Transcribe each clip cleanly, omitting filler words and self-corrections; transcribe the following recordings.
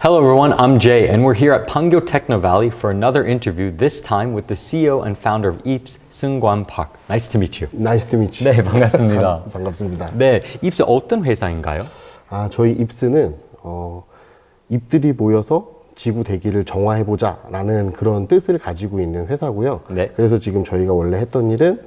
Hello everyone, I'm Jay and we're here at Pangyo Techno Valley for another interview, this time with the CEO and founder of Eeps, Seung-Kwan Park. Nice to meet you. Nice to meet you. 네, 반갑습니다. 반갑습니다. 네, Eeps 어떤 회사인가요? 저희 입스는 잎들이 모여서 지구 대기를 정화해보자 라는 그런 뜻을 가지고 있는 회사고요. 네. 그래서 지금 저희가 원래 했던 일은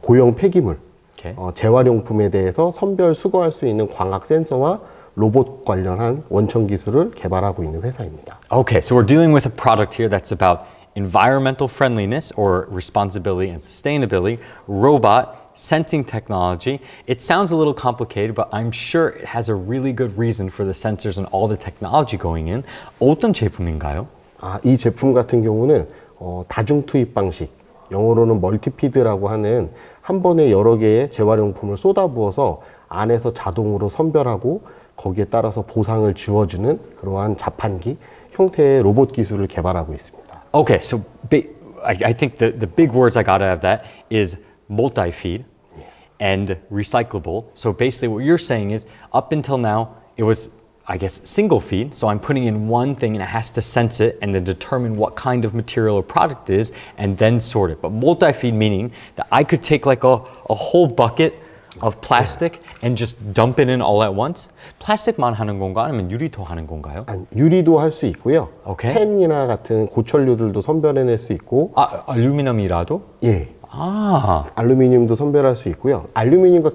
고형 폐기물, Okay. 재활용품에 대해서 선별 수거할 수 있는 광학 센서와 로봇 관련한 원천 기술을 개발하고 있는 회사입니다. Okay, so we're dealing with a product here that's about environmental friendliness or responsibility and sustainability, robot, sensing technology. It sounds a little complicated, but I'm sure it has a really good reason for the sensors and all the technology going in. 어떤 제품인가요? 이 제품 같은 경우는 다중 투입 방식, 영어로는 멀티피드라고 하는 한 번에 여러 개의 재활용품을 쏟아부어서 안에서 자동으로 선별하고 거기에 따라서 보상을 주어주는 그러한 자판기 형태의 로봇 기술을 개발하고 있습니다. Okay, so I think the big words I got out of that is multi-feed and recyclable. So basically what you're saying is up until now it was, I guess, single feed. So I'm putting in one thing and it has to sense it and then determine what kind of material or product it is and then sort it. But multi-feed meaning that I could take like a whole bucket of plastic and just dump it in all at once? 플라스틱만 하는 건가 아니면 유리도 하는 건가요? 유리도 할 수 있고요. 오케이. 캔이나 같은 고철류들도 선별해낼 수 있고. 알루미늄이라도? 예. 알루미늄도 선별할 수 있고요. 알루미늄과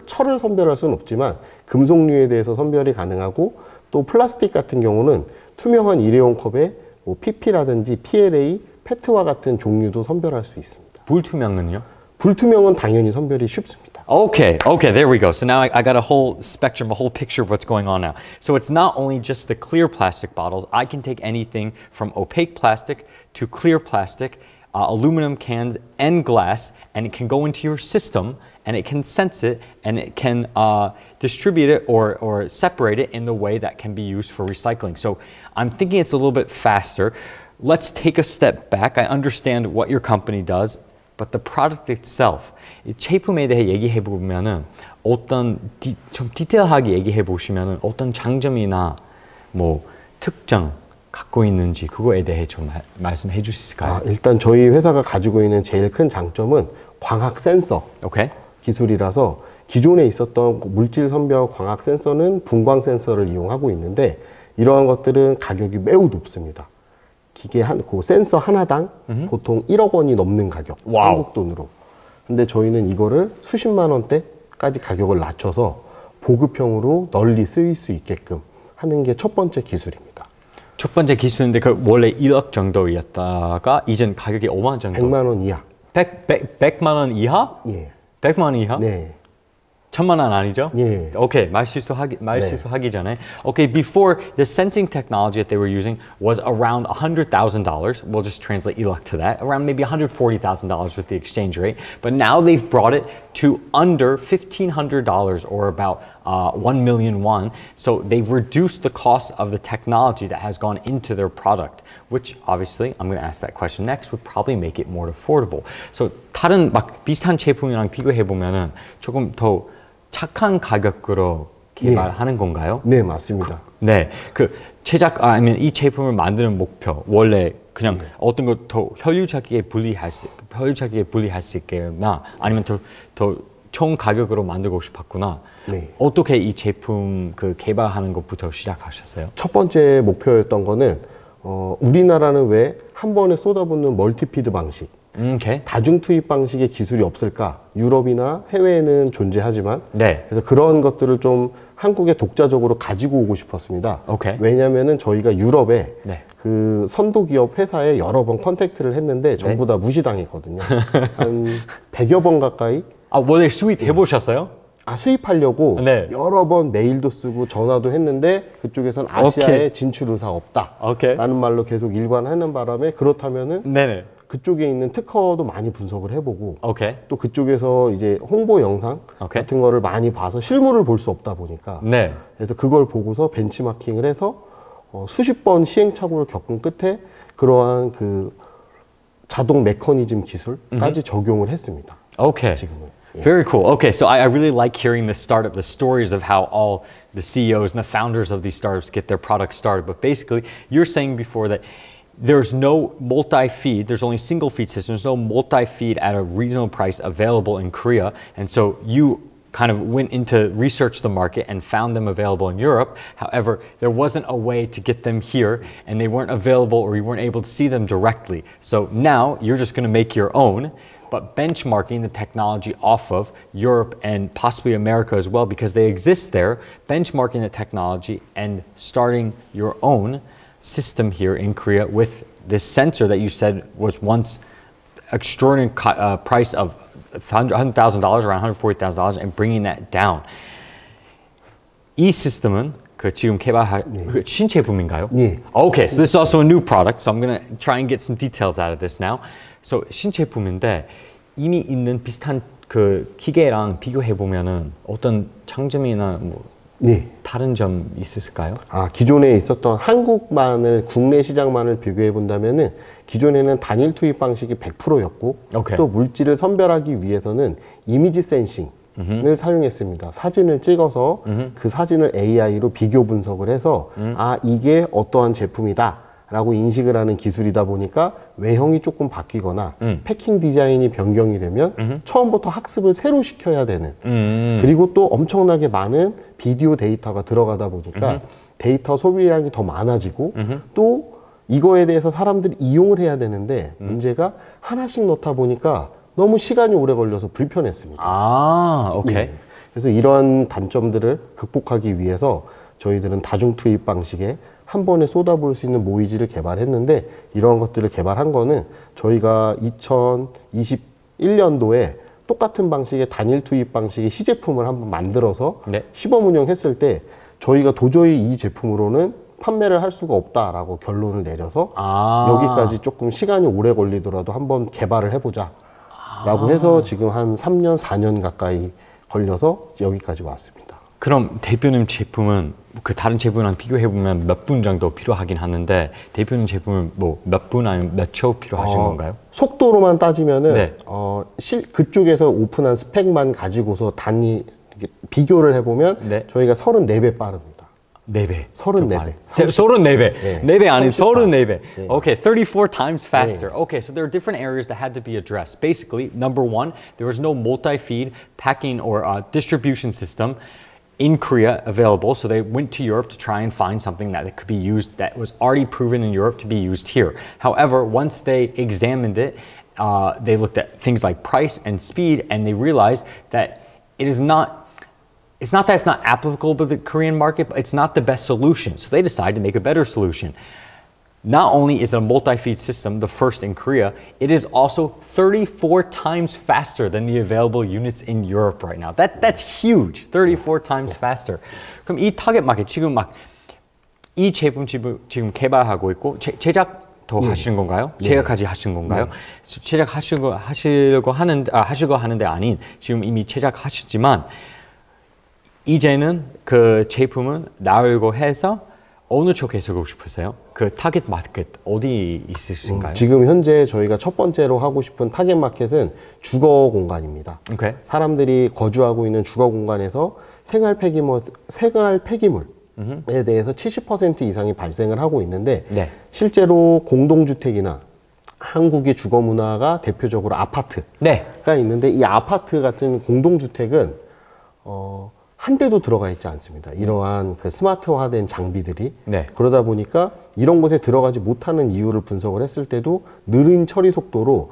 철을 선별할 수는 없지만 금속류에 대해서 선별이 가능하고 또 플라스틱 같은 경우는 투명한 일회용 컵에 PP라든지 PLA, 페트와 같은 종류도 선별할 수 있습니다. 불투명은요? 불투명은 당연히 선별이 쉽습니다. Okay, there we go. So now I got a whole spectrum, a whole picture of what's going on now. So it's not only just the clear plastic bottles. I can take anything from opaque plastic to clear plastic, aluminum cans and glass, and it can go into your system and it can sense it and it can distribute it or separate it in the way that can be used for recycling. So I'm thinking it's a little bit faster. Let's take a step back. I understand what your company does. But the product itself, 이 제품에 대해 얘기해 보면은 좀 디테일하게 얘기해 보시면은 어떤 장점이나 뭐 특징 갖고 있는지 그거에 대해 좀 말씀해 주실 수 있을까요? 일단 저희 회사가 가지고 있는 제일 큰 장점은 광학 센서 기술이라서 기존에 있었던 물질 선별 광학 센서는 분광 센서를 이용하고 있는데 이러한 것들은 가격이 매우 높습니다. 기계 센서 하나당 보통 1억 원이 넘는 가격, 한국 돈으로. 근데 저희는 이거를 수십만 원대까지 가격을 낮춰서 보급형으로 널리 쓰일 수 있게끔 하는 게 첫 번째 기술입니다. 첫 번째 기술인데 그 원래 1억 정도였다가 이젠 가격이 5만 원 정도. 100만 원 이하. 100만 원 이하? 예. 100만 원 이하? 네. 1000만 원 아니죠? 예. Okay, 말 실수하기 전에. Okay, before the sensing technology that they were using was around $100,000. We'll just translate ELOC to that. Around maybe $140,000 with the exchange rate. But now they've brought it to under $1,500 or about 1 million won. So they've reduced the cost of the technology that has gone into their product, which obviously, I'm going to ask that question next, would probably make it more affordable. So 다른 막 비슷한 제품이랑 비교해 보면은 조금 더 착한 가격으로 개발하는 건가요? 네, 맞습니다. 그 제작 아니면 이 제품을 만드는 목표 원래 그냥 어떤 것 더 효율적이게 분리할 수 있게나 아니면 더 좋은 가격으로 만들고 싶었구나. 어떻게 이 제품 그 개발하는 것부터 시작하셨어요? 첫 번째 목표였던 거는 우리나라는 왜 한 번에 쏟아붓는 멀티피드 방식, 다중 투입 방식의 기술이 없을까? 유럽이나 해외에는 존재하지만 그래서 그런 것들을 좀 한국에 독자적으로 가지고 오고 싶었습니다. 왜냐하면은 저희가 유럽에 그 선도 기업 회사에 여러 번 컨택트를 했는데 전부 다 무시당했거든요. 한 100여 번 가까이. 원래 수입해 보셨어요? 수입하려고 여러 번 메일도 쓰고 전화도 했는데 그쪽에선 아시아에 진출 의사 없다 라는 말로 계속 일관하는 바람에 그렇다면은 그쪽에 있는 특허도 많이 분석을 해보고 또 그쪽에서 이제 홍보 영상 같은 거를 많이 봐서 실물을 볼 수 없다 보니까 그래서 그걸 보고서 벤치마킹을 해서 수십 번 시행착오를 겪은 끝에 그러한 그 자동 메커니즘 기술까지 적용을 했습니다. 지금은. Very cool. Okay, so I really like hearing the startup, the stories of how all the CEOs and the founders of these startups get their products started. But basically, you're saying before that there's no multi-feed, there's only single feed system, there's no multi-feed at a reasonable price available in Korea. And so you kind of went into research the market and found them available in Europe. However, there wasn't a way to get them here and they weren't available or you weren't able to see them directly. So now you're just going to make your own, but benchmarking the technology off of Europe and possibly America as well, because they exist there, benchmarking the technology and starting your own system here in Korea with this sensor that you said was once extraordinary price of $100,000, around $140,000, and bringing that down. 이 시스템은 지금 개발한 신제품인가요? 예. Okay, so this is also a new product, so I'm going to try and get some details out of this now. So 신제품인데 이미 있는 비슷한 그 기계랑 비교해 보면은 어떤 장점이나 뭐 다른 점 있을까요? 기존에 있었던 한국만을 국내 시장만을 비교해 본다면은 기존에는 단일 투입 방식이 100%였고 또 물질을 선별하기 위해서는 이미지 센싱을 사용했습니다. 사진을 찍어서 그 사진을 AI로 비교 분석을 해서 이게 어떠한 제품이다 라고 인식을 하는 기술이다 보니까 외형이 조금 바뀌거나 패킹 디자인이 변경이 되면 처음부터 학습을 새로 시켜야 되는 그리고 또 엄청나게 많은 비디오 데이터가 들어가다 보니까 데이터 소비량이 더 많아지고 또 이거에 대해서 사람들이 이용을 해야 되는데 문제가 하나씩 넣다 보니까 너무 시간이 오래 걸려서 불편했습니다. 오케이. 그래서 이런 단점들을 극복하기 위해서 저희들은 다중 투입 방식에 한 번에 쏟아부을 수 있는 모이지를 개발했는데 이러한 것들을 개발한 거는 저희가 2021년도에 똑같은 방식의 단일 투입 방식의 시제품을 한번 만들어서 시범 운영했을 때 저희가 도저히 이 제품으로는 판매를 할 수가 없다라고 결론을 내려서 여기까지 조금 시간이 오래 걸리더라도 한번 개발을 해보자 라고 해서 지금 한 3년, 4년 가까이 걸려서 여기까지 왔습니다. 그럼 대표님 제품은 그 다른 제품이랑 비교해 보면 몇 분 정도 필요하긴 하는데 대표님 제품은 뭐 몇 분 아니면 몇 초 필요하신 건가요? 속도로만 따지면은 그쪽에서 오픈한 스펙만 가지고서 단위 비교를 해보면 저희가 34배 빠릅니다. 4배. 34배. 34배. 4배 아닌 34배. Okay, 34 times faster. Okay, so there are different areas that had to be addressed. Basically, number one, there was no multi-feed packing or distribution system in Korea available, so they went to Europe to try and find something that could be used that was already proven in Europe to be used here. However, once they examined it, they looked at things like price and speed, and they realized that it's not that it's not applicable to the Korean market, but it's not the best solution. So they decided to make a better solution. Not only is it a multi-feed system, the first in Korea, it is also 34 times faster than the available units in Europe right now. That's huge. 34 times faster. 그럼 이 타겟 마켓 지금 막 이 제품 지금 개발하고 있고 제작도 하시는 건가요? 제작까지 하시는 건가요? 제작하시려고 하는데 아닌 지금 이미 제작하셨지만 이제는 그 제품은 나오려고 해서 어느 쪽에 서고 싶으세요? 그 타겟 마켓 어디 있으신가요? 지금 현재 저희가 첫 번째로 하고 싶은 타겟 마켓은 주거 공간입니다. 사람들이 거주하고 있는 주거 공간에서 생활 폐기물에 대해서 70% 이상이 발생을 하고 있는데 실제로 공동주택이나 한국의 주거 문화가 대표적으로 아파트가 있는데 이 아파트 같은 공동주택은 한 대도 들어가 있지 않습니다. 이러한 그 스마트화된 장비들이 그러다 보니까 이런 곳에 들어가지 못하는 이유를 분석을 했을 때도 느린 처리 속도로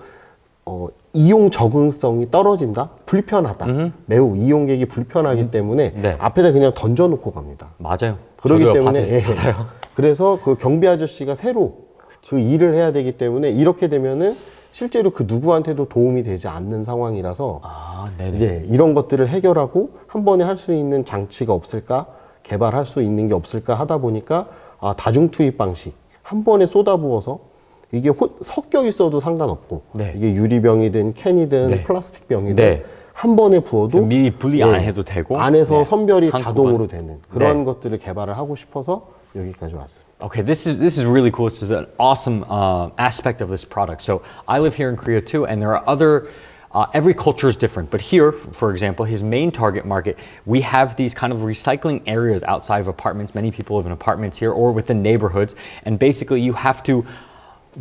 이용 적응성이 떨어진다? 불편하다. 매우 이용객이 불편하기 때문에 앞에다 그냥 던져놓고 갑니다. 맞아요. 그렇기 때문에 그래서 그 경비 아저씨가 새로 그 일을 해야 되기 때문에 이렇게 되면은 실제로 그 누구한테도 도움이 되지 않는 상황이라서 이런 것들을 해결하고 한 번에 할 수 있는 장치가 없을까? 개발할 수 있는 게 없을까 하다 보니까 다중 투입 방식 한 번에 쏟아부어서 이게 섞여 있어도 상관없고 이게 유리병이든 캔이든 플라스틱 병이든 한 번에 부어도 미리 분리 안 해도 되고 안에서 선별이 자동으로 되는 그런 것들을 개발을 하고 싶어서 여기까지 왔습니다. Okay, this is really cool. This is an awesome aspect of this product. So I live here in Korea too, and there are other every culture is different, but here, for example, his main target market, we have these kind of recycling areas outside of apartments. Many people live in apartments here or within neighborhoods, and basically you have to,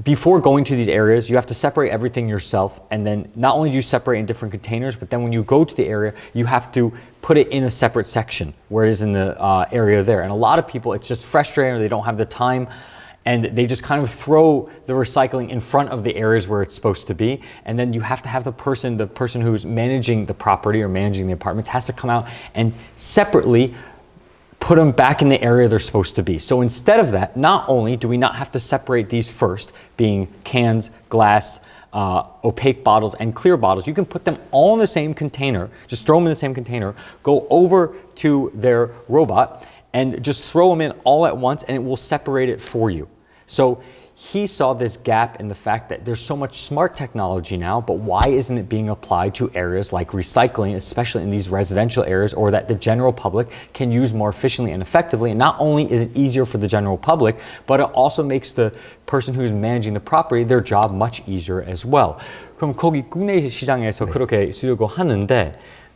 before going to these areas, you have to separate everything yourself, and then not only do you separate in different containers, but then when you go to the area, you have to put it in a separate section where it is in the area there. And a lot of people, it's just frustrating, or they don't have the time, and they just kind of throw the recycling in front of the areas where it's supposed to be. And then you have to have the person who's managing the property or managing the apartments has to come out and separately put them back in the area they're supposed to be. So instead of that, not only do we not have to separate these first, being cans, glass, opaque bottles, and clear bottles, you can put them all in the same container, just throw them in the same container, go over to their robot, and just throw them in all at once, and it will separate it for you. So he saw this gap in the fact that there's so much smart technology now, but why isn't it being applied to areas like recycling, especially in these residential areas, or that the general public can use more efficiently and effectively? And not only is it easier for the general public, but it also makes the person who's managing the property, their job much easier as well. 그럼 거기 국내 시장에서 그렇게 쓰려고 하는데,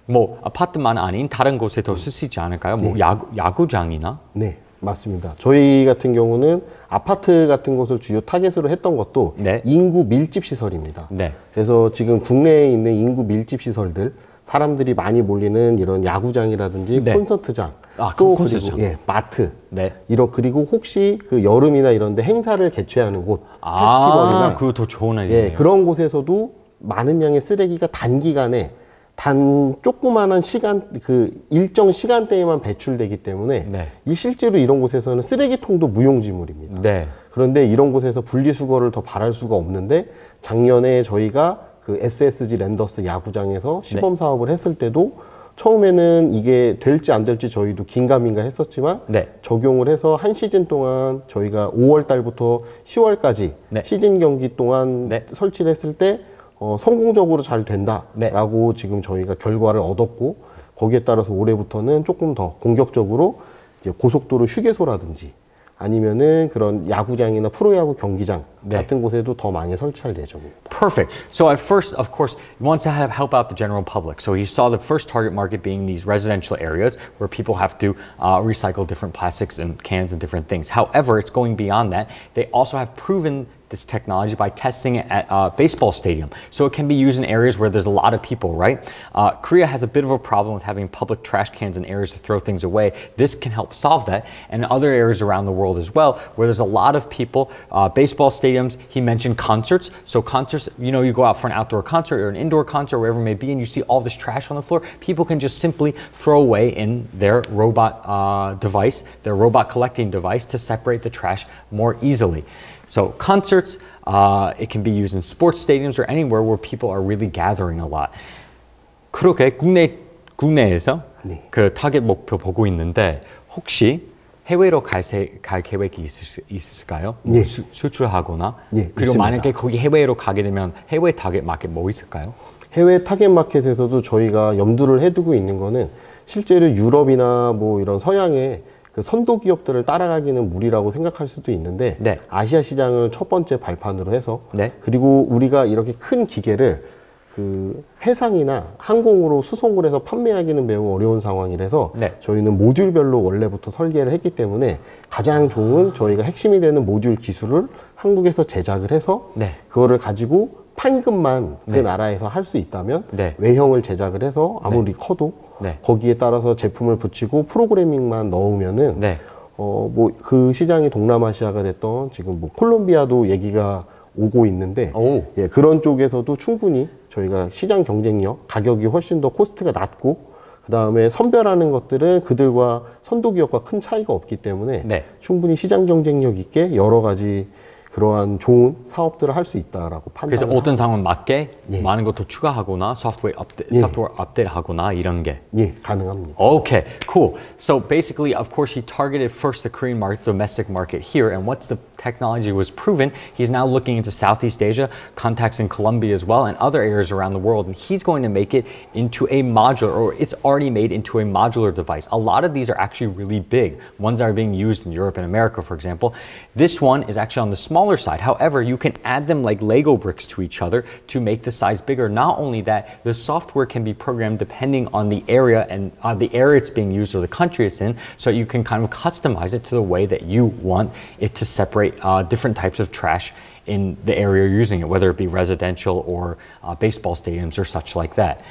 뭐 아파트만 아닌 다른 곳에 더 쓸 수 있지 않을까요? 뭐 야구장이나? 네, 맞습니다. 저희 같은 경우는 아파트 같은 곳을 주요 타겟으로 했던 것도 인구 밀집 시설입니다. 그래서 지금 국내에 있는 인구 밀집 시설들, 사람들이 많이 몰리는 이런 야구장이라든지 콘서트장, 또 그리고 마트, 그리고 혹시 그 여름이나 이런데 행사를 개최하는 곳, 페스티벌이나 그거 더 좋은 아이디어네요. 그런 곳에서도 많은 양의 쓰레기가 단기간에 단 조그마한 시간, 그 일정 시간대에만 배출되기 때문에 이 실제로 이런 곳에서는 쓰레기통도 무용지물입니다. 그런데 이런 곳에서 분리수거를 더 바랄 수가 없는데, 작년에 저희가 그 SSG 랜더스 야구장에서 시범 사업을 했을 때도 처음에는 이게 될지 안 될지 저희도 긴가민가 했었지만 적용을 해서 한 시즌 동안 저희가 5월 달부터 10월까지 시즌 경기 동안 설치를 했을 때 성공적으로 잘 된다라고 지금 저희가 결과를 얻었고, 거기에 따라서 올해부터는 조금 더 공격적으로 이제 고속도로 휴게소라든지 아니면은 그런 야구장이나 프로야구 경기장 같은 곳에도 더 많이 설치할 예정입니다. Perfect. So at first, of course, he wants to help out the general public. So he saw the first target market being these residential areas where people have to recycle different plastics and cans and different things. However, it's going beyond that. They also have proven this technology by testing it at a baseball stadium. So it can be used in areas where there's a lot of people, right? Korea has a bit of a problem with having public trash cans in areas to throw things away. This can help solve that. And other areas around the world as well, where there's a lot of people, baseball stadiums, he mentioned concerts. So concerts, you know, you go out for an outdoor concert or an indoor concert, wherever it may be, and you see all this trash on the floor, people can just simply throw away in their robot device, their robot collecting device, to separate the trash more easily. So concerts, it can be used in sports stadiums or anywhere where people are really gathering a lot. 그렇게 국내에서 그 타겟 목표 보고 있는데, 혹시 해외로 갈 계획이 있을까요? 뭐 수출하거나? 그리고 있습니다. 만약에 거기 해외로 가게 되면 해외 타겟 마켓 뭐 있을까요? 해외 타겟 마켓에서도 저희가 염두를 해두고 있는 거는, 실제로 유럽이나 뭐 이런 서양의 그 선도 기업들을 따라가기는 무리라고 생각할 수도 있는데, 아시아 시장을 첫 번째 발판으로 해서 그리고 우리가 이렇게 큰 기계를 그 해상이나 항공으로 수송을 해서 판매하기는 매우 어려운 상황이라서 저희는 모듈별로 원래부터 설계를 했기 때문에 가장 좋은 저희가 핵심이 되는 모듈 기술을 한국에서 제작을 해서 그거를 가지고 판금만 그 나라에서 할 수 있다면 외형을 제작을 해서 아무리 커도 거기에 따라서 제품을 붙이고 프로그래밍만 넣으면은 뭐 그 시장이 동남아시아가 됐던 지금 뭐 콜롬비아도 얘기가 오고 있는데 그런 쪽에서도 충분히 저희가 시장 경쟁력, 가격이 훨씬 더 코스트가 낮고, 그 다음에 선별하는 것들은 그들과 선도 기업과 큰 차이가 없기 때문에 충분히 시장 경쟁력 있게 여러 가지 그러한 좋은 사업들을 할 수 있다라고 판단합니다. 그래서 어떤 상황 맞게 많은 것도 추가하거나 소프트웨어 업데이트하거나 이런 게 가능합니다. Okay, cool. So basically, of course, he targeted first the Korean market, domestic market here, and what's the technology was proven, he's now looking into Southeast Asia, contacts in Colombia as well, and other areas around the world. And he's going to make it into a modular, or it's already made into a modular device. A lot of these are actually really big. Ones that are being used in Europe and America, for example. This one is actually on the smaller side. However, you can add them like Lego bricks to each other to make the size bigger. Not only that, the software can be programmed depending on the area and the area it's being used or the country it's in, so you can kind of customize it to the way that you want it to separate different types of trash in the area you're using it, whether it be residential or baseball stadiums or such like that.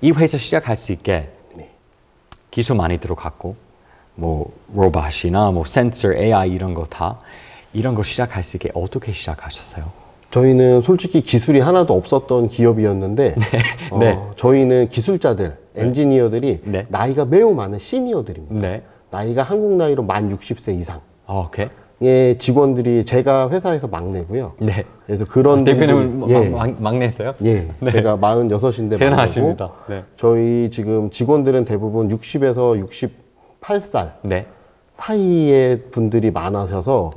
이 회사 시작할 수 있게 기술 많이 들어갔고, 뭐 로봇이나 뭐 센서, AI 이런 거 시작할 수 있게 어떻게 시작하셨어요? 저희는 솔직히 기술이 하나도 없었던 기업이었는데 저희는 기술자들, 엔지니어들이 나이가 매우 많은 시니어들입니다. 나이가 한국 나이로 만 60세 이상. 오케이. 예, 직원들이 제가 회사에서 막내고요. 그래서 그런 대표님은 막내세요? 예, 제가 46인데 막내고 저희 지금 직원들은 대부분 60에서 68살 사이의 분들이 많으셔서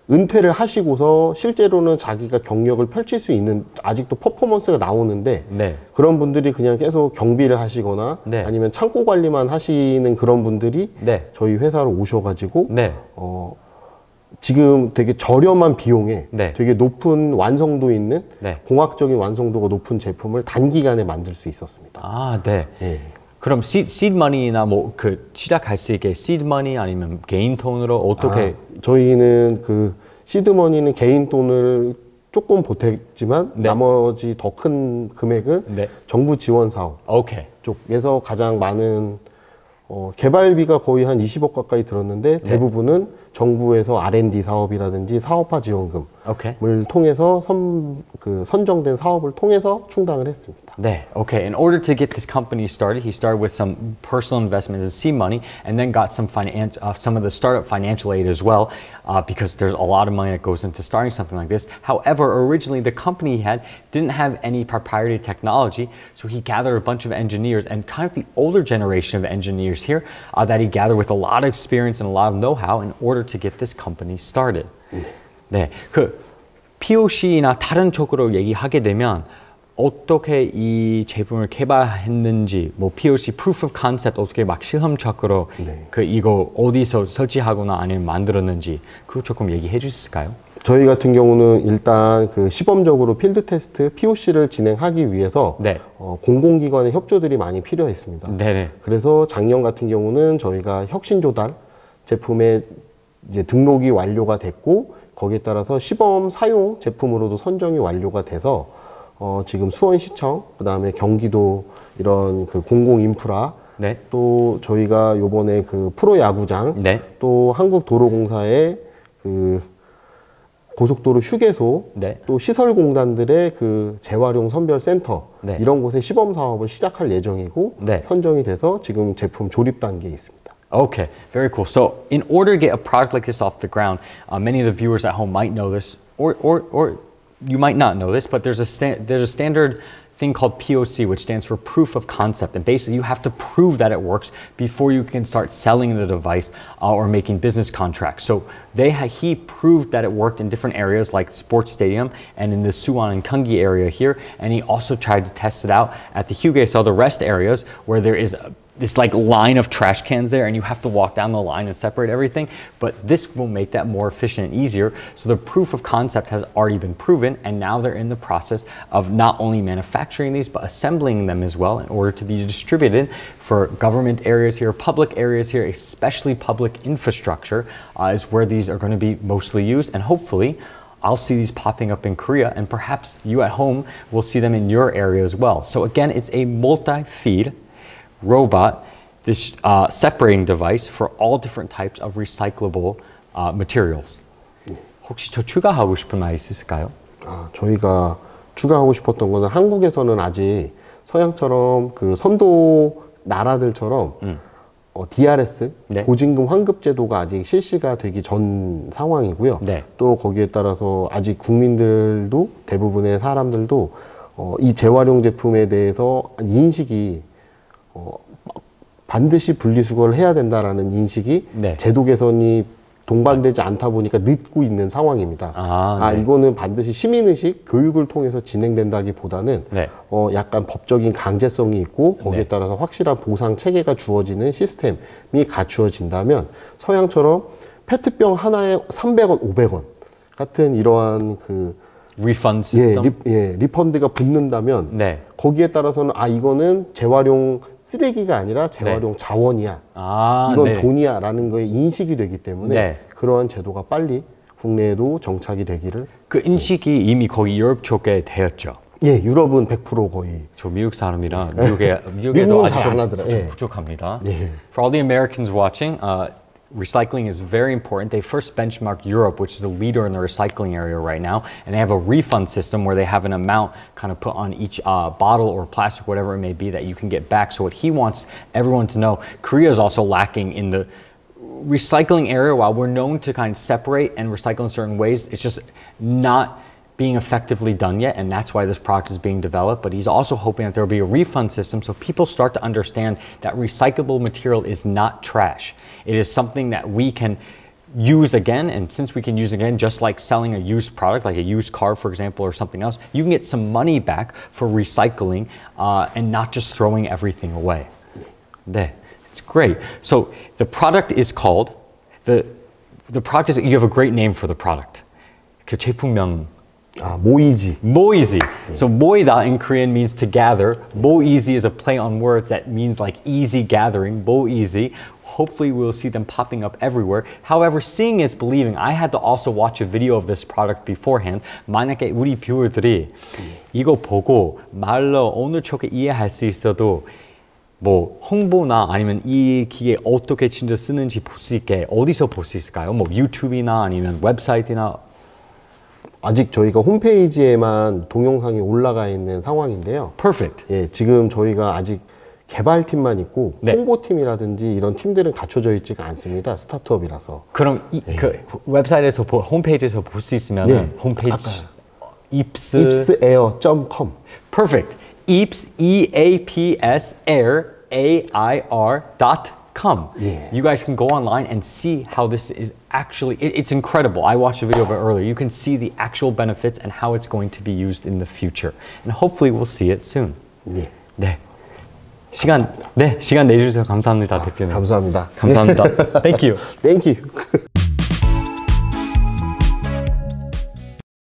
은퇴를 하시고서 실제로는 자기가 경력을 펼칠 수 있는 아직도 퍼포먼스가 나오는데 그런 분들이 그냥 계속 경비를 하시거나 아니면 창고 관리만 하시는 그런 분들이 저희 회사로 오셔가지고 지금 되게 저렴한 비용에 되게 높은 완성도 있는 공학적인 완성도가 높은 제품을 단기간에 만들 수 있었습니다. 아, 네. 그럼 시드머니나 뭐 그 시작할 수 있게 시드머니 아니면 개인 돈으로 어떻게? 저희는 그 시드머니는 개인 돈을 조금 보탰지만 나머지 더 큰 금액은 정부 지원 사업 쪽에서 가장 많은 개발비가 거의 한 20억 가까이 들었는데 대부분은 정부에서 R&D 사업이라든지 사업화 지원금을 통해서 선정된 사업을 통해서 충당을 했습니다. 네, okay. In order to get this company started, he started with some personal investments and seed money, and then got some of the startup financial aid as well, because there's a lot of money that goes into starting something like this. However, originally the company he had didn't have any proprietary technology, so he gathered a bunch of engineers and kind of the older generation of engineers here that he gathered with a lot of experience and a lot of know-how in order to get this company started. 네, 그 POC나 다른 쪽으로 얘기하게 되면 어떻게 이 제품을 개발했는지, 뭐 POC Proof of Concept 어떻게 막 실험적으로 그 이거 어디서 설치하거나 아니면 만들었는지 그거 조금 얘기해 주실까요? 저희 같은 경우는 일단 그 시범적으로 필드 테스트 POC를 진행하기 위해서 공공기관의 협조들이 많이 필요했습니다. 그래서 작년 같은 경우는 저희가 혁신 조달 제품의 이제 등록이 완료가 됐고 거기에 따라서 시범 사용 제품으로도 선정이 완료가 돼서 지금 수원시청, 그 다음에 경기도 이런 그 공공 인프라, 또 저희가 요번에 그 프로야구장, 또 한국도로공사의 그 고속도로 휴게소, 또 시설공단들의 그 재활용 선별센터 이런 곳에 시범 사업을 시작할 예정이고 선정이 돼서 지금 제품 조립 단계에 있습니다. Okay, very cool. So in order to get a product like this off the ground, many of the viewers at home might know this, or you might not know this, but there's a standard thing called POC, which stands for Proof of Concept. And basically you have to prove that it works before you can start selling the device or making business contracts. So he proved that it worked in different areas like sports stadium and in the Suwon and Gyeonggi area here. And he also tried to test it out at the Hugye, the rest areas where there is this like line of trash cans there and you have to walk down the line and separate everything, but this will make that more efficient and easier. So the proof of concept has already been proven, and now they're in the process of not only manufacturing these but assembling them as well in order to be distributed for government areas here, public areas here, especially public infrastructure is where these are going to be mostly used. And hopefully I'll see these popping up in Korea, and perhaps you at home will see them in your area as well. So again, it's a multi-feed robot, this separating device for all different types of recyclable materials. 혹시 저 추가하고 싶은 말 있으실까요? 저희가 추가하고 싶었던 거는 한국에서는 아직 서양처럼 그 선도 나라들처럼 DRS, 보증금 환급 제도가 아직 실시가 되기 전 상황이고요. 또 거기에 따라서 아직 국민들도 대부분의 사람들도 이 재활용 제품에 대해서 인식이 반드시 분리수거를 해야 된다라는 인식이 제도 개선이 동반되지 않다 보니까 늦고 있는 상황입니다. 네. 이거는 반드시 시민의식 교육을 통해서 진행된다기보다는 네. 약간 법적인 강제성이 있고 거기에 네. 따라서 확실한 보상 체계가 주어지는 시스템이 갖추어진다면 서양처럼 페트병 하나에 300원, 500원 같은 이러한 그 리펀드 시스템? 리펀드가 붙는다면 네. 거기에 따라서는 이거는 재활용 쓰레기가 아니라 재활용 네. 자원이야. 이건 네. 돈이야 라는 거에 인식이 되기 때문에 네. 그러한 제도가 빨리 국내에도 정착이 되기를. 그 인식이 이미 거의 유럽 쪽에 되었죠. 예, 유럽은 100% 거의. 저 미국 사람이라 미국에도 아주 좀 부족합니다. 예. For all the Americans watching, recycling is very important. They first benchmarked Europe, which is a leader in the recycling area right now, and they have a refund system where they have an amount kind of put on each bottle or plastic, whatever it may be, that you can get back. So what he wants everyone to know, Korea is also lacking in the recycling area. While we're known to kind of separate and recycle in certain ways, it's just not being effectively done yet, and that's why this product is being developed. But he's also hoping that there will be a refund system so people start to understand that recyclable material is not trash. It is something that we can use again, and since we can use again, just like selling a used product, like a used car, for example, or something else, you can get some money back for recycling and not just throwing everything away. 네, it's great. So the product is called, the product is, you have a great name for the product. 그 제품명 모이지. 모이지. So 모이다 in Korean means to gather. 모이지 is a play on words that means like easy gathering. 모이지. Hopefully we'll see them popping up everywhere. However, seeing is believing. I had to also watch a video of this product beforehand. 만약에 우리 뷰어들이 이거 보고 말로 어느 쪽에 이해할 수 있어도 뭐 홍보나 아니면 이 기계 어떻게 진짜 쓰는지 볼 수 있게 어디서 볼 수 있을까요? 뭐 유튜브나 아니면 웹사이트나 아직 저희가 홈페이지에만 동영상이 올라가 있는 상황인데요. Perfect. 예, 지금 저희가 아직 개발팀만 있고 네. 홍보팀이라든지 이런 팀들은 갖춰져 있지가 않습니다. 스타트업이라서. 그럼 그 웹사이트에서 홈페이지에서 볼 수 있으면 네. 홈페이지 ipsair.com. Perfect. Ips EAPS air AIR.com. Yeah. You guys can go online and see how this is actually, it's incredible. I watched a video of it earlier. You can see the actual benefits and how it's going to be used in the future. And hopefully we'll see it soon. 네. 네. 시간 내주셔서 감사합니다, 대표님. 감사합니다. 감사합니다. Thank you. Thank you.